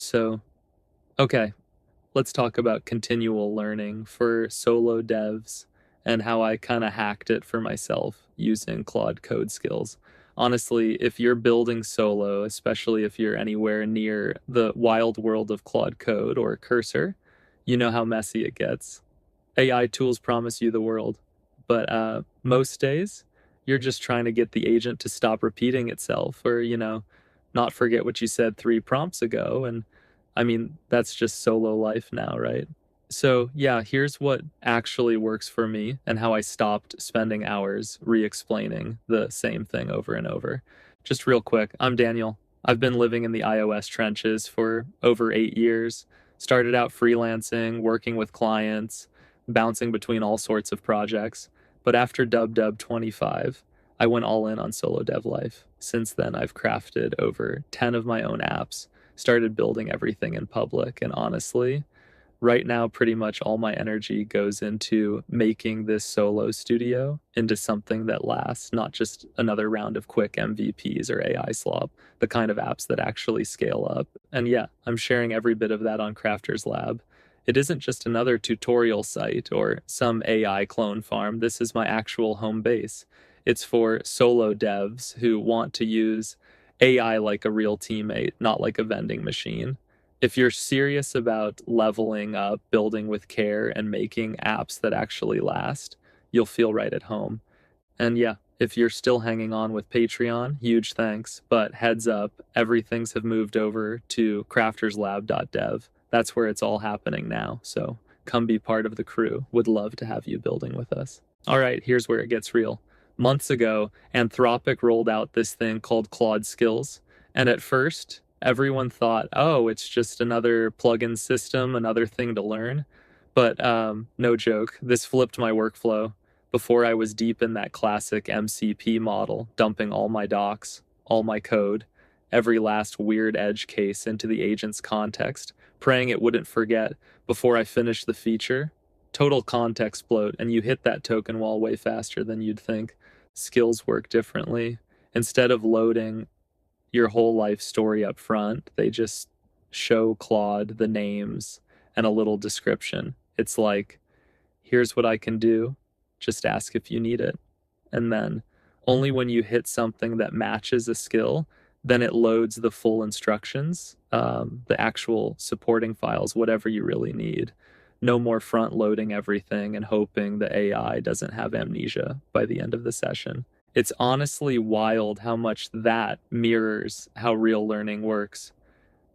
So, okay, let's talk about continual learning for solo devs and how I kind of hacked it for myself using Claude Code Skills. Honestly, if you're building solo, especially if you're anywhere near the wild world of Claude Code or Cursor, you know how messy it gets. AI tools promise you the world, but most days you're just trying to get the agent to stop repeating itself or, not forget what you said three prompts ago. And I mean, that's just solo life now, right? So, yeah, here's what actually works for me and how I stopped spending hours re explaining the same thing over and over. Just real quick, I'm Daniel. I've been living in the iOS trenches for over 8 years. Started out freelancing, working with clients, bouncing between all sorts of projects. But after Dub 25, I went all in on solo dev life. Since then, I've crafted over 10 of my own apps, started building everything in public, and honestly, right now, pretty much all my energy goes into making this solo studio into something that lasts, not just another round of quick MVPs or AI slop, the kind of apps that actually scale up. And yeah, I'm sharing every bit of that on Crafters Lab. It isn't just another tutorial site or some AI clone farm. This is my actual home base. It's for solo devs who want to use AI like a real teammate, not like a vending machine. If you're serious about leveling up, building with care, and making apps that actually last, you'll feel right at home. And yeah, if you're still hanging on with Patreon, huge thanks. But heads up, everything's have moved over to crafterslab.dev. That's where it's all happening now. So come be part of the crew. Would love to have you building with us. All right, here's where it gets real. Months ago, Anthropic rolled out this thing called Claude Skills. And at first, everyone thought, oh, it's just another plugin system, another thing to learn. But no joke, this flipped my workflow. Before I was deep in that classic MCP model, dumping all my docs, all my code, every last weird edge case into the agent's context, praying it wouldn't forget before I finished the feature. Total context bloat, and you hit that token wall way faster than you'd think. Skills work differently. Instead of loading your whole life story up front, they just show Claude the names and a little description. It's like, here's what I can do. Just ask if you need it. And then only when you hit something that matches a skill, then it loads the full instructions, the actual supporting files, whatever you really need. No more front loading everything and hoping the AI doesn't have amnesia by the end of the session. It's honestly wild how much that mirrors how real learning works.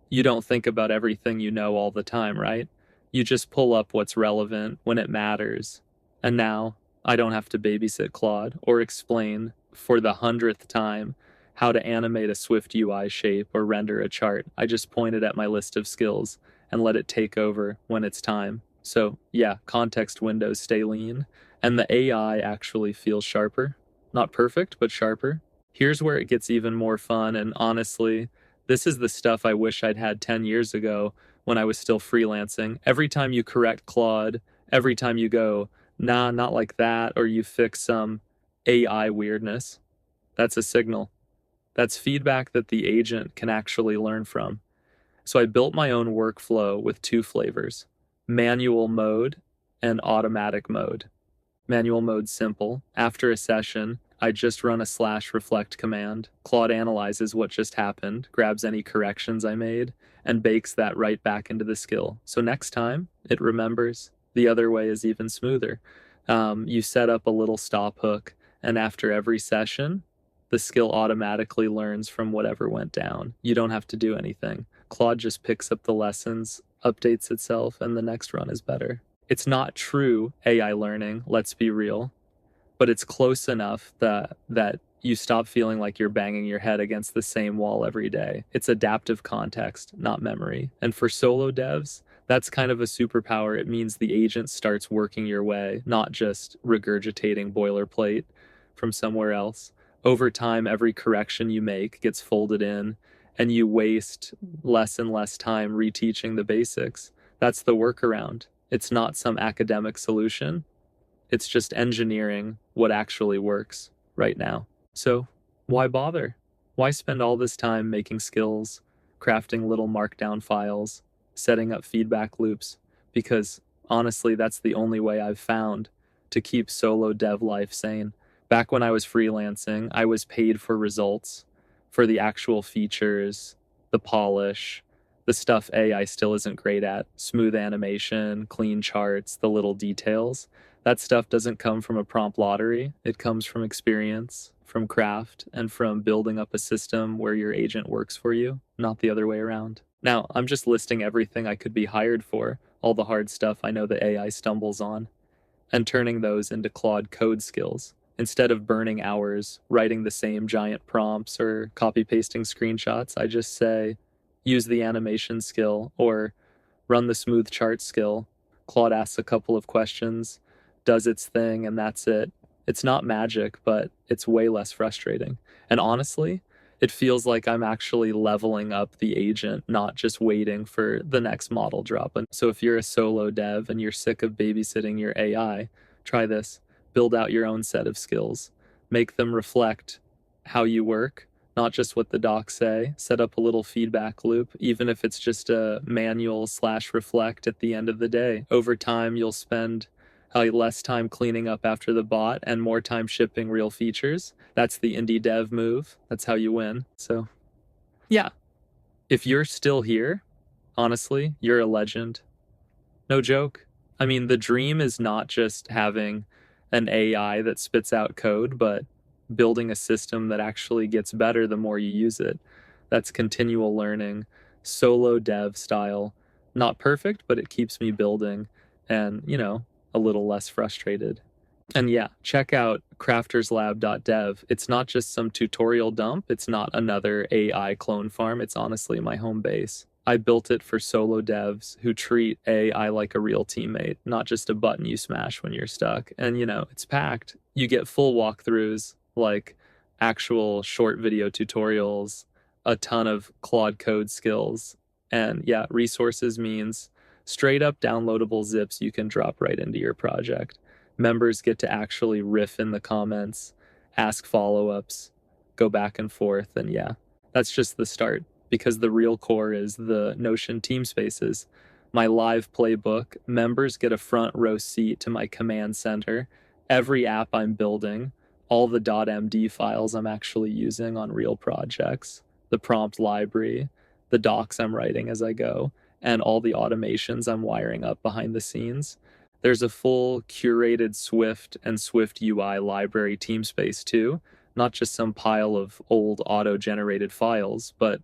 You don't think about everything you know all the time, right? You just pull up what's relevant when it matters. And now I don't have to babysit Claude or explain for the 100th time how to animate a Swift UI shape or render a chart. I just point it at my list of skills and let it take over when it's time. So, yeah, context windows stay lean, and the AI actually feels sharper. Not perfect, but sharper. Here's where it gets even more fun, and honestly, this is the stuff I wish I'd had 10 years ago when I was still freelancing. Every time you correct Claude, every time you go, nah, not like that, or you fix some AI weirdness, that's a signal. That's feedback that the agent can actually learn from. So I built my own workflow with two flavors: manual mode and automatic mode. Manual mode simple. After a session, I just run a /reflect command. Claude analyzes what just happened, grabs any corrections I made, and bakes that right back into the skill. So next time, it remembers. The other way is even smoother. You set up a little stop hook, and after every session, the skill automatically learns from whatever went down. You don't have to do anything. Claude just picks up the lessons, updates itself, and the next run is better. It's not true AI learning, let's be real, but it's close enough that you stop feeling like you're banging your head against the same wall every day. It's adaptive context, not memory. And for solo devs, that's kind of a superpower. It means the agent starts working your way, not just regurgitating boilerplate from somewhere else. Over time, every correction you make gets folded in, and you waste less and less time reteaching the basics. That's the workaround. It's not some academic solution. It's just engineering what actually works right now. So why bother? Why spend all this time making skills, crafting little markdown files, setting up feedback loops, because honestly, that's the only way I've found to keep solo dev life sane. Back when I was freelancing, I was paid for results, for the actual features, the polish, the stuff AI still isn't great at, smooth animation, clean charts, the little details. That stuff doesn't come from a prompt lottery. It comes from experience, from craft, and from building up a system where your agent works for you, not the other way around. Now, I'm just listing everything I could be hired for, all the hard stuff I know the AI stumbles on, and turning those into Claude Code Skills. Instead of burning hours writing the same giant prompts or copy pasting screenshots, I just say, use the animation skill or run the smooth chart skill. Claude asks a couple of questions, does its thing, and that's it. It's not magic, but it's way less frustrating. And honestly, it feels like I'm actually leveling up the agent, not just waiting for the next model drop. And so if you're a solo dev and you're sick of babysitting your AI, try this. Build out your own set of skills. Make them reflect how you work, not just what the docs say. Set up a little feedback loop, even if it's just a manual/reflect at the end of the day. Over time, you'll spend less time cleaning up after the bot and more time shipping real features. That's the indie dev move. That's how you win. So, yeah, if you're still here, honestly, you're a legend. No joke. I mean, the dream is not just having an AI that spits out code, but building a system that actually gets better the more you use it. That's continual learning, solo dev style. Not perfect, but it keeps me building and, a little less frustrated. And yeah, check out crafterslab.dev. It's not just some tutorial dump. It's not another AI clone farm. It's honestly my home base. I built it for solo devs who treat AI like a real teammate, not just a button you smash when you're stuck. And, it's packed. You get full walkthroughs, like actual short video tutorials, a ton of Claude Code skills. And yeah, resources means straight up downloadable zips you can drop right into your project. Members get to actually riff in the comments, ask follow-ups, go back and forth, and yeah, that's just the start, because the real core is the Notion team spaces. My live playbook, members get a front row seat to my command center, every app I'm building, all the .md files I'm actually using on real projects, the prompt library, the docs I'm writing as I go, and all the automations I'm wiring up behind the scenes. There's a full curated Swift and Swift UI library team space too, not just some pile of old auto-generated files, but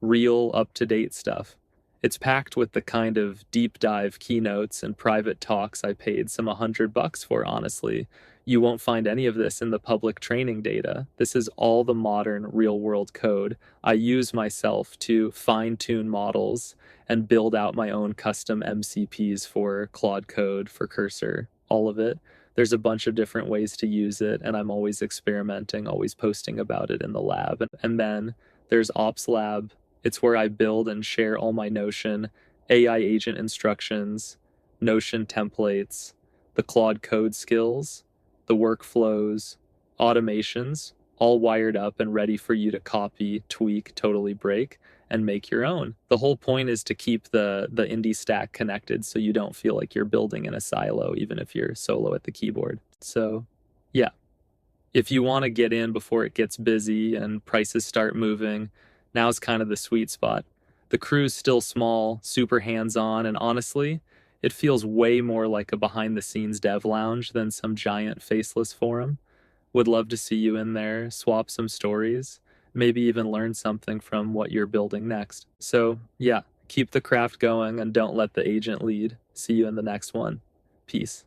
real up-to-date stuff. It's packed with the kind of deep dive keynotes and private talks I paid some $100 for, honestly. You won't find any of this in the public training data. This is all the modern real-world code. I use myself to fine-tune models and build out my own custom MCPs for Claude Code, for Cursor, all of it. There's a bunch of different ways to use it, and I'm always experimenting, always posting about it in the lab. And then there's Ops Lab. It's where I build and share all my Notion AI agent instructions, Notion templates, the Claude Code skills, the workflows, automations, all wired up and ready for you to copy, tweak, totally break, and make your own. The whole point is to keep the indie stack connected so you don't feel like you're building in a silo, even if you're solo at the keyboard. So, yeah. If you want to get in before it gets busy and prices start moving, now's kind of the sweet spot. The crew's still small, super hands-on, and honestly, it feels way more like a behind-the-scenes dev lounge than some giant faceless forum. Would love to see you in there, swap some stories, maybe even learn something from what you're building next. So, yeah, keep the craft going and don't let the agent lead. See you in the next one. Peace.